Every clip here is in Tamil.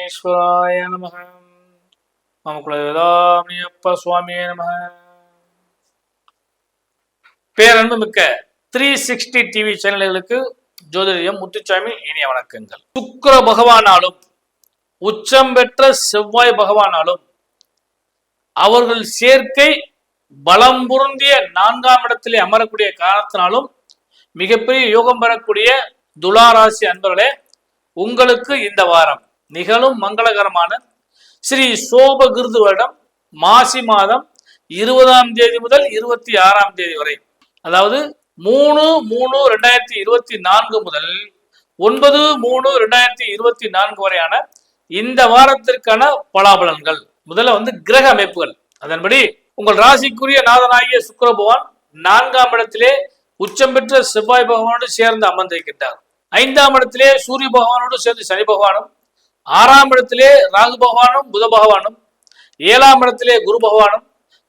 விக்னேஸ்வராய நமக. மம குலதேவதாமியப்ப சுவாமியே நமக. பேரன்பு மிக்க 360 டிவி சேனல்களுக்கு ஜோதிடம் முத்துச்சாமி இனிய வணக்கங்கள். சுக்கிர பகவானாலும் உச்சம் பெற்ற செவ்வாய் பகவானாலும் அவர்கள் சேர்க்கை பலம் பொருந்திய 4ஆம் இடத்திலே அமரக்கூடிய காரணத்தினாலும் மிகப்பெரிய யோகம் பெறக்கூடிய துளாராசி அன்பர்களே, உங்களுக்கு இந்த வாரம் நிகழும் மங்களகரமான ஸ்ரீ சோபகிருது வருடம் மாசி மாதம் 20ஆம் தேதி முதல் 26ஆம் தேதி வரை, அதாவது 3/3/2024 முதல் 9/3/2024 வரையான இந்த வாரத்திற்கான பலாபலன்கள். முதல்ல கிரக அமைப்புகள். அதன்படி உங்கள் ராசிக்குரிய நாதனாகிய சுக்கிர பகவான் 4ஆம் இடத்திலே உச்சம் பெற்ற செவ்வாய் பகவானோடு சேர்ந்து அமர்ந்திருக்கின்றார். 5ஆம் இடத்திலே சூரிய பகவானோடு சேர்ந்து சனி பகவானும், 6ஆம் இடத்திலே ராகு பகவானும் புத பகவானும், 7ஆம் இடத்திலே குரு பகவானும்,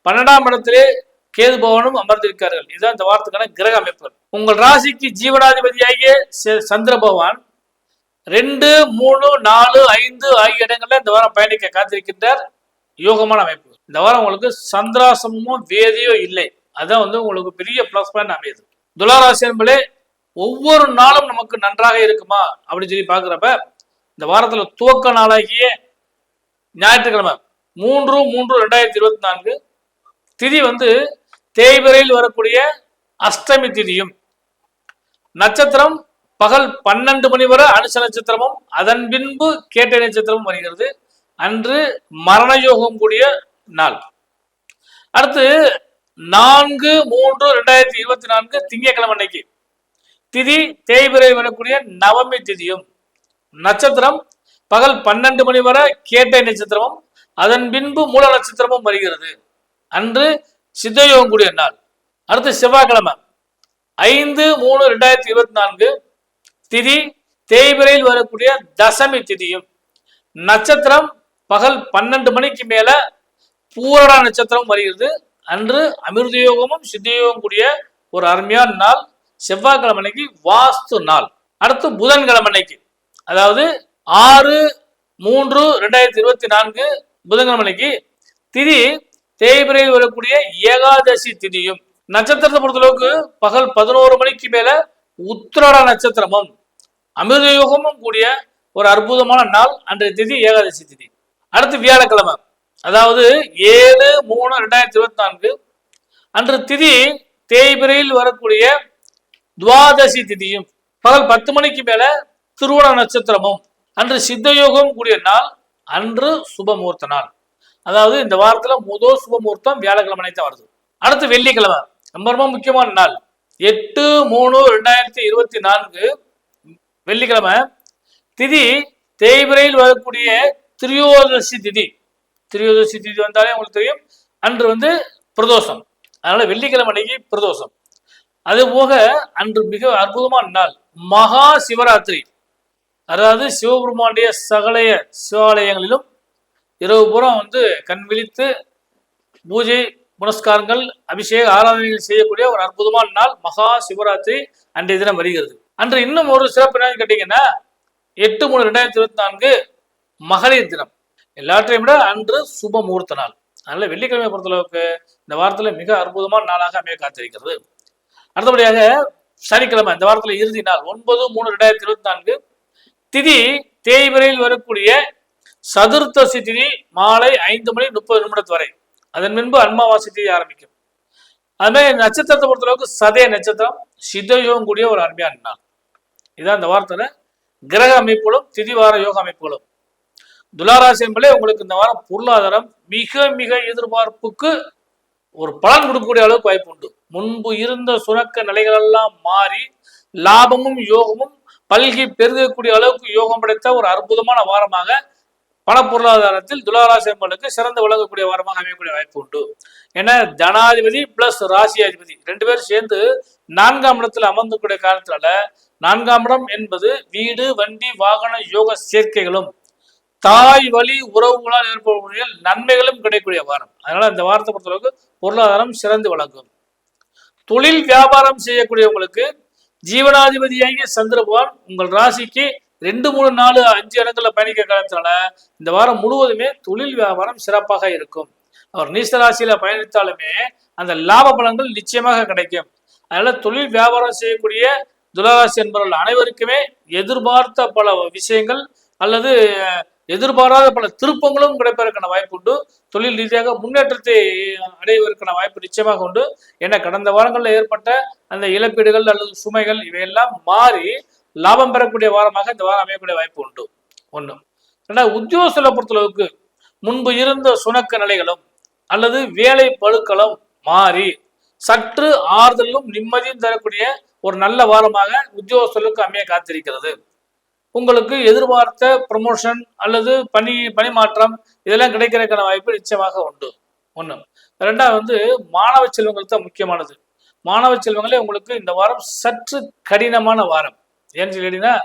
12ஆம் இடத்திலே கேது பகவானும் அமர்ந்திருக்கிறார்கள். இதுதான் இந்த வாரத்துக்கான கிரக அமைப்புகள். உங்கள் ராசிக்கு ஜீவனாதிபதியாகிய சந்திர பகவான் 2, 3, 4, 5 ஆகிய இடங்கள்ல இந்த வாரம் பயணிக்க காத்திருக்கின்றார். யோகமான அமைப்பு. இந்த வாரம் உங்களுக்கு சந்திராசமோ வேதியோ இல்லை. அதான் உங்களுக்கு பெரிய பிளஸ் பாயிண்ட் அமையுது. துளாராசி என்பதே ஒவ்வொரு நாளும் நமக்கு நன்றாக இருக்குமா அப்படின்னு சொல்லி பாக்குறப்ப, இந்த வாரத்துல துவக்க நாளாகிய ஞாயிற்றுக்கிழமை 3/3/2024 திதி தேய்பிரையில் வரக்கூடிய அஷ்டமி திதியும், நட்சத்திரம் பகல் 12 மணி வரை அனுச நட்சத்திரமும், அதன் பின்பு கேட்டை நட்சத்திரமும் வருகிறது. அன்று மரண யோகம் கூடிய நாள். அடுத்து 4/3/2024 திங்கட்கிழமை அன்னைக்கு திதி தேய்பிரை வரக்கூடிய நவமி திதியும், நட்சத்திரம் பகல் 12 மணி வரை கேட்டை நட்சத்திரமும், அதன் பின்பு மூல நட்சத்திரமும் வருகிறது. அன்று சித்தயோகம் கூடிய நாள். அடுத்து செவ்வாய்க்கிழமை 5/3/2024 திதி தேய்பிரையில் வரக்கூடிய தசமி திதியும், நட்சத்திரம் பகல் 12 மணிக்கு மேல பூரண நட்சத்திரம் வருகிறது. அன்று அமிர்த யோகமும் சித்தயோகம் கூடிய ஒரு அருமையான நாள். செவ்வாய்க்கிழமைக்கு வாஸ்து நாள். அடுத்து புதன்கிழமைக்கு, அதாவது 6/3/2024 புதன்கிழமைக்கு திதி தேய்பிரையில் வரக்கூடிய ஏகாதசி திதியும், நட்சத்திரத்தை பொறுத்தளவுக்கு பகல் 11 மணிக்கு மேல உத்திராட நட்சத்திரமும் அமிர்த யோகமும் கூடிய ஒரு அற்புதமான நாள். அன்றைய திதி ஏகாதசி திதி. அடுத்து வியாழக்கிழமை, அதாவது 7/3/2024 அன்று திதி தேய்பிரையில் வரக்கூடிய துவாதசி திதியும், பகல் 10 மணிக்கு மேல திருவோண நட்சத்திரமும், அன்று சித்தயோகம் கூடிய நாள். அன்று சுபமுகூர்த்த நாள். அதாவது இந்த வாரத்துல முதல் சுபமுகூர்த்தம் வியாழக்கிழமை தான் வருது. அடுத்து வெள்ளிக்கிழமை ரொம்ப ரொம்ப முக்கியமான நாள். 8/3/2024 வெள்ளிக்கிழமை திதி தேய்பிரையில் வரக்கூடிய திரியோதசி திதி. திரியோதசி திதி வந்தாலே உங்களுக்கு தெரியும், அன்று பிரதோஷம். அதனால வெள்ளிக்கிழமை அன்னைக்கு பிரதோஷம். அது போக அன்று மிக அற்புதமான நாள் மகா சிவராத்திரி. அதாவது சிவபெருமானுடைய சகலைய சிவாலயங்களிலும் இரவு பூரம் கண் விழித்து பூஜை புனஸ்காரங்கள் அபிஷேக ஆராதனைகள் செய்யக்கூடிய ஒரு அற்புதமான நாள் மகா சிவராத்திரி அன்றைய தினம் வருகிறது. அன்று இன்னும் ஒரு சிறப்பு என்னன்னு கேட்டீங்கன்னா, 8/3/2024 மகளிர் தினம். எல்லாற்றையும் விட அன்று சுப முகூர்த்த நாள். அதனால வெள்ளிக்கிழமை பொறுத்தளவுக்கு இந்த வாரத்துல மிக அற்புதமான நாளாக அமைய காத்திருக்கிறது. அடுத்தபடியாக சனிக்கிழமை இந்த வாரத்துல இறுதி நாள் 9/3/2024 திதி தேய்பிரையில் வரக்கூடிய சதுர்த்தசி திதி மாலை 5:30 வரை. அதன் பின்பு அமாவாசை திதி ஆரம்பிக்கும். அதுமாதிரி நட்சத்திரத்தை பொறுத்தளவுக்கு சதய நட்சத்திரம் சித்தயோகம் கூடிய ஒரு அருமையான நாள். இதுதான் இந்த வாரத்துல கிரக அமைப்புகளும் திதிவார யோக அமைப்புகளும். துளாராசி என்பதே உங்களுக்கு இந்த வாரம் பொருளாதாரம் மிக மிக எதிர்பார்ப்புக்கு ஒரு பலன் கொடுக்கக்கூடிய அளவுக்கு வாய்ப்பு உண்டு. முன்பு இருந்த சுரக்க நிலைகள் எல்லாம் மாறி லாபமும் யோகமும் பல்கி பெருகக்கூடிய அளவுக்கு யோகம் படைத்த ஒரு அற்புதமான வாரமாக பண பொருளாதாரத்தில் துளாராசி என்பதற்கு சிறந்து விளங்கக்கூடிய வாரமாக அமையக்கூடிய வாய்ப்பு உண்டு. ஏன்னா தனாதிபதி பிளஸ் ராசியாதிபதி 2 பேரும் சேர்ந்து 4ஆம் இடத்துல அமர்ந்தக்கூடிய காரணத்தினால 4ஆம் இடம் என்பது வீடு வண்டி வாகன யோக சேர்க்கைகளும் தாய் வழி உறவுகளால் ஏற்படக்கூடிய நன்மைகளும் கிடைக்கக்கூடிய வாரம். அதனால இந்த வாரத்தை பொறுத்தளவுக்கு பொருளாதாரம் சிறந்து விளங்கும். தொழில் வியாபாரம் செய்யக்கூடியவங்களுக்கு ஜீவனாதிபதியாகிய சந்திர பகவான் உங்கள் ராசிக்கு 2, 3, 4, 5 இடங்கள்ல பயணிக்கிற காலத்தினால இந்த வாரம் முழுவதுமே தொழில் வியாபாரம் சிறப்பாக இருக்கும். அவர் நீசராசியில பயணித்தாலுமே அந்த லாப பலன்கள் நிச்சயமாக கிடைக்கும். அதனால தொழில் வியாபாரம் செய்யக்கூடிய துளாராசி என்பவர்கள் அனைவருக்குமே எதிர்பார்த்த பல விஷயங்கள் அல்லது எதிர்பாராத பல திருப்பங்களும் கிடைப்பதற்கான வாய்ப்பு உண்டு. தொழில் ரீதியாக முன்னேற்றத்தை அடைவதற்கான வாய்ப்பு நிச்சயமாக உண்டு. ஏன்னா கடந்த வாரங்களில் ஏற்பட்ட அந்த இழப்பீடுகள் அல்லது சுமைகள் இவையெல்லாம் மாறி லாபம் பெறக்கூடிய வாரமாக இந்த வாரம் அமையக்கூடிய வாய்ப்பு உண்டு. ஒண்ணு. ரெண்டாவது, உத்தியோகஸ்தலை பொறுத்தளவுக்கு முன்பு இருந்த சுணக்க நிலைகளும் அல்லது வேலை பழுக்களும் மாறி சற்று ஆறுதலும் நிம்மதியும் தரக்கூடிய ஒரு நல்ல வாரமாக உத்தியோகஸ்தர்களுக்கு அமைய காத்திருக்கிறது. உங்களுக்கு எதிர்பார்த்த ப்ரமோஷன் அல்லது பணிமாற்றம் இதெல்லாம் கிடைக்கிறதுக்கான வாய்ப்பு நிச்சயமாக உண்டு. ஒண்ணு. ரெண்டாவது, மாணவ செல்வங்கள் தான் முக்கியமானது. மாணவ செல்வங்களே உங்களுக்கு இந்த வாரம் சற்று கடினமான வாரம். ஏன்னு சொல்லிட்டீங்கன்னா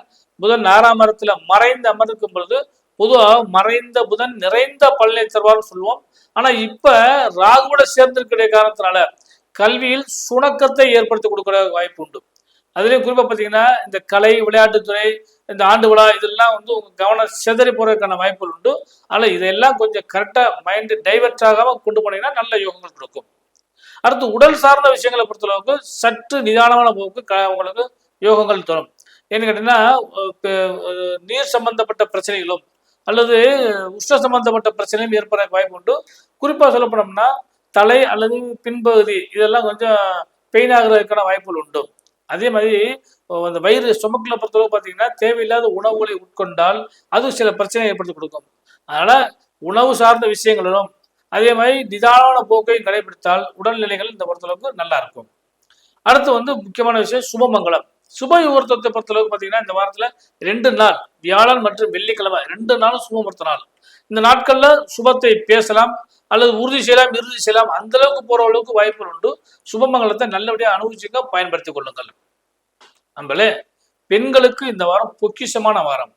புதன் 6ஆம் இடத்துல மறைந்து அமர்ந்திருக்கும் பொழுது பொதுவாக மறைந்த புதன் நிறைந்த பலனை தருவார்னு சொல்லுவோம். ஆனா இப்ப ராகுவோட சேர்ந்திருக்கிற காரணத்தினால கல்வியில் சுணக்கத்தை ஏற்படுத்தி கொடுக்கிற வாய்ப்பு உண்டு. அதுலேயும் குறிப்பாக பார்த்தீங்கன்னா இந்த கலை விளையாட்டுத்துறை இந்த ஆண்டு விழா இதெல்லாம் உங்க கவனம் சிதறி போறதுக்கான வாய்ப்புகள் உண்டு. ஆனால் இதெல்லாம் கொஞ்சம் கரெக்டாக மைண்டு டைவர்ட் ஆகாம கொண்டு போனீங்கன்னா நல்ல யோகங்கள் கொடுக்கும். அடுத்து, உடல் சார்ந்த விஷயங்களை பொறுத்தளவுக்கு சற்று நிதானமான போக்கு உங்களுக்கு யோகங்கள் தரும். ஏன்னு கேட்டீங்கன்னா நீர் சம்பந்தப்பட்ட பிரச்சனைகளும் அல்லது உஷ்ண சம்பந்தப்பட்ட பிரச்சனையும் ஏற்பட வாய்ப்பு உண்டு. குறிப்பாக சொல்லப்படணும்னா தலை அல்லது பின்பகுதி இதெல்லாம் கொஞ்சம் பெயின் ஆகிறதுக்கான வாய்ப்புகள் உண்டு. அதே மாதிரி அந்த வயிறு ஸ்டொமக்கில் பொறுத்தளவு பார்த்தீங்கன்னா தேவையில்லாத உணவுகளை உட்கொண்டால் அது சில பிரச்சனையை ஏற்படுத்தி கொடுக்கும். அதனால உணவு சார்ந்த விஷயங்களிலும் அதே மாதிரி நிதானமான போக்கை கடைபிடித்தால் உடல்நிலைகள் இந்த பொறுத்தளவுக்கு நல்லா இருக்கும். அடுத்து முக்கியமான விஷயம் சுபமங்கலம். சுப முகூர்த்தத்தை பொறுத்தளவுக்கு பார்த்தீங்கன்னா இந்த வாரத்தில் 2 நாள் வியாழன் மற்றும் வெள்ளிக்கிழமை 2 நாளும் சுபமுகூர்த்த நாள். இந்த நாட்கள்ல சுபத்தை பேசலாம் அல்லது உறுதி செய்யலாம் இறுதி செய்யலாம். அந்த அளவுக்கு போற அளவுக்கு வாய்ப்புகள் உண்டு. சுபமங்கலத்தை நல்லபடியாக அனுபவிச்சுங்க, பயன்படுத்திக் கொள்ளுங்கள். நம்மளே பெண்களுக்கு இந்த வாரம் பொக்கிஷமான வாரம்.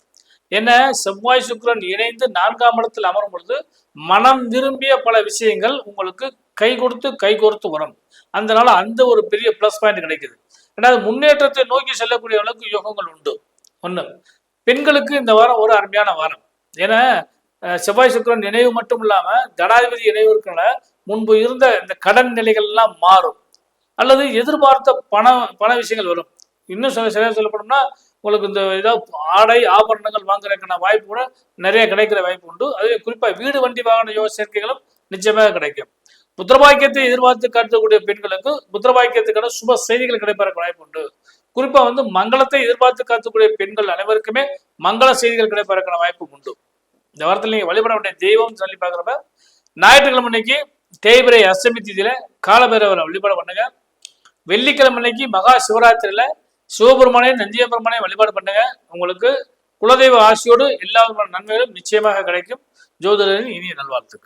என்ன, செவ்வாய் சுக்கிரன் இணைந்து 4ஆம் இடத்தில் அமரும் பொழுது மனம் விரும்பிய பல விஷயங்கள் உங்களுக்கு கை கோர்த்து வரும். அதனால அந்த ஒரு பெரிய பிளஸ் பாயிண்ட் கிடைக்குது. ரெண்டாவது, முன்னேற்றத்தை நோக்கி செல்லக்கூடிய அளவுக்கு யோகங்கள் உண்டு. ஒண்ணு, பெண்களுக்கு இந்த வாரம் ஒரு அருமையான வாரம். ஏன்னா செவ்வாய் சுக்கிரன் நினைவு மட்டும் இல்லாம தனாதிபதி இணைவு இருக்கிற முன்பு இருந்த இந்த கடன் நிலைகள் எல்லாம் மாறும் அல்லது எதிர்பார்த்த பண விஷயங்கள் வரும். இன்னும் சரியா சொல்லப்படணும்னா உங்களுக்கு இந்த ஏதாவது ஆடை ஆபரணங்கள் வாங்குறதுக்கான வாய்ப்பு கூட நிறைய கிடைக்கிற வாய்ப்பு உண்டு. அதுவே குறிப்பா வீடு வண்டி வாகன யோக சேர்க்கைகளும் நிச்சயமாக கிடைக்கும். புத்திரபாக்கியத்தை எதிர்பார்த்து காட்டக்கூடிய பெண்களுக்கு புத்திரபாக்கியத்துக்கான சுப செய்திகள் கிடைப்பதற்கு வாய்ப்பு உண்டு. குறிப்பா மங்களத்தை எதிர்பார்த்து காத்துக்கூடிய பெண்கள் அனைவருக்குமே மங்கள செய்திகள் கிடைப்பதற்கான வாய்ப்பு உண்டு. இந்த வாரத்தில் நீங்க வழிபட வேண்டிய தெய்வம் சொல்லி பாக்குறப்ப ஞாயிற்றுக்கிழமை அன்னைக்கு தேய்பிரை அஷ்டமி திதியில காலபைரவரை வழிபாடு பண்ணுங்க. வெள்ளிக்கிழமை அன்னைக்கு மகா சிவராத்திரியில சிவபெருமானையும் நந்தியபெருமானையும் வழிபாடு பண்ணுங்க. உங்களுக்கு குலதெய்வ ஆசியோடு எல்லா நன்மைகளும் நிச்சயமாக கிடைக்கும். ஜோதிடரின் இனிய நல்வாழ்த்துக்கள்.